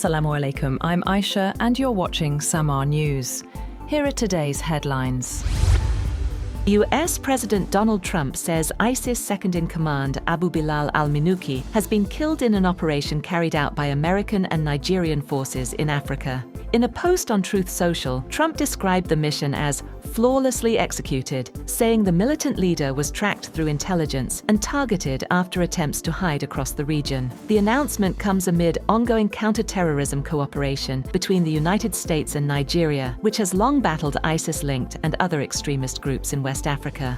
Assalamu alaikum, I'm Aisha and you're watching Samaa News. Here are today's headlines. US President Donald Trump says ISIS second-in-command Abu Bilal al-Minuki has been killed in an operation carried out by American and Nigerian forces in Africa. In a post on Truth Social, Trump described the mission as flawlessly executed, saying the militant leader was tracked through intelligence and targeted after attempts to hide across the region. The announcement comes amid ongoing counter-terrorism cooperation between the United States and Nigeria, which has long battled ISIS-linked and other extremist groups in West Africa.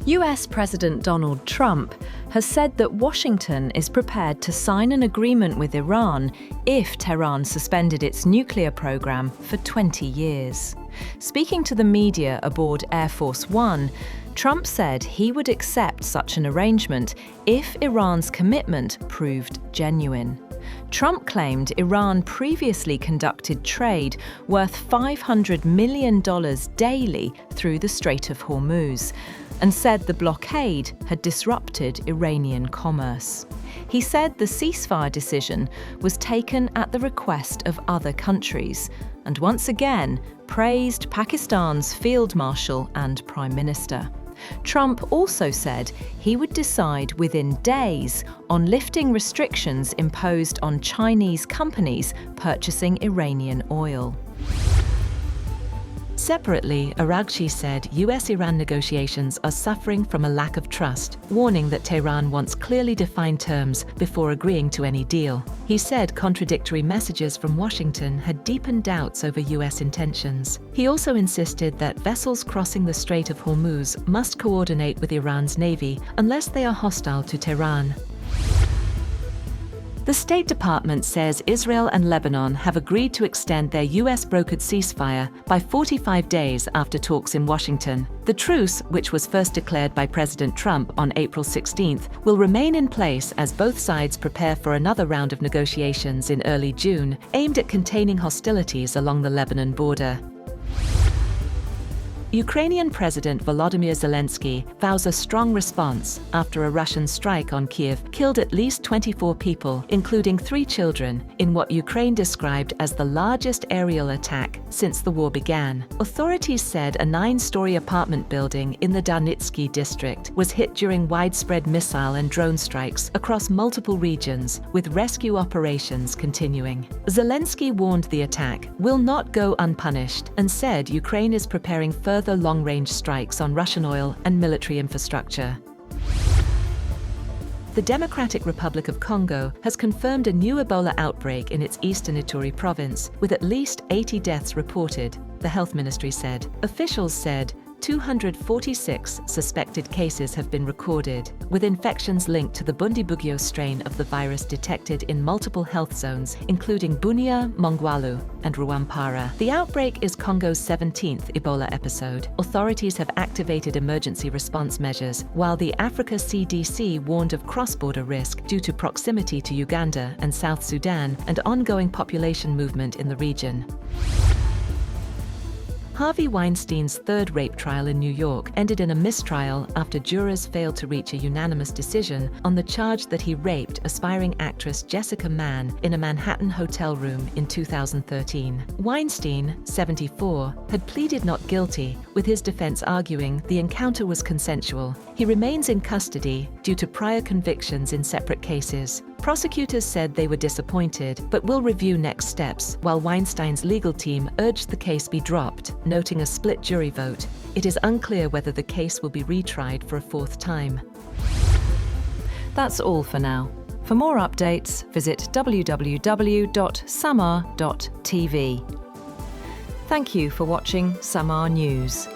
US President Donald Trump has said that Washington is prepared to sign an agreement with Iran if Tehran suspended its nuclear program for 20 years. Speaking to the media aboard Air Force One, Trump said he would accept such an arrangement if Iran's commitment proved genuine. Trump claimed Iran previously conducted trade worth $500 million daily through the Strait of Hormuz, and said the blockade had disrupted Iranian commerce. He said the ceasefire decision was taken at the request of other countries, and once again praised Pakistan's Field Marshal and Prime Minister. Trump also said he would decide within days on lifting restrictions imposed on Chinese companies purchasing Iranian oil. Separately, Araghchi said US-Iran negotiations are suffering from a lack of trust, warning that Tehran wants clearly defined terms before agreeing to any deal. He said contradictory messages from Washington had deepened doubts over US intentions. He also insisted that vessels crossing the Strait of Hormuz must coordinate with Iran's navy unless they are hostile to Tehran. The State Department says Israel and Lebanon have agreed to extend their US-brokered ceasefire by 45 days after talks in Washington. The truce, which was first declared by President Trump on April 16th, will remain in place as both sides prepare for another round of negotiations in early June, aimed at containing hostilities along the Lebanon border. Ukrainian President Volodymyr Zelensky vows a strong response after a Russian strike on Kyiv killed at least 24 people, including 3 children, in what Ukraine described as the largest aerial attack since the war began. Authorities said a 9-story apartment building in the Darnitsky district was hit during widespread missile and drone strikes across multiple regions, with rescue operations continuing. Zelensky warned the attack will not go unpunished and said Ukraine is preparing further long-range strikes on Russian oil and military infrastructure. The Democratic Republic of Congo has confirmed a new Ebola outbreak in its eastern Ituri province, with at least 80 deaths reported, the health ministry said. Officials said 246 suspected cases have been recorded, with infections linked to the Bundibugyo strain of the virus detected in multiple health zones, including Bunia, Mongwalu, and Rwampara. The outbreak is Congo's 17th Ebola episode. Authorities have activated emergency response measures, while the Africa CDC warned of cross-border risk due to proximity to Uganda and South Sudan and ongoing population movement in the region. Harvey Weinstein's third rape trial in New York ended in a mistrial after jurors failed to reach a unanimous decision on the charge that he raped aspiring actress Jessica Mann in a Manhattan hotel room in 2013. Weinstein, 74, had pleaded not guilty, with his defense arguing the encounter was consensual. He remains in custody due to prior convictions in separate cases. Prosecutors said they were disappointed, but will review next steps, while Weinstein's legal team urged the case be dropped, noting a split jury vote. It is unclear whether the case will be retried for a 4th time. That's all for now. For more updates, visit www.samaa.tv. Thank you for watching Samaa News.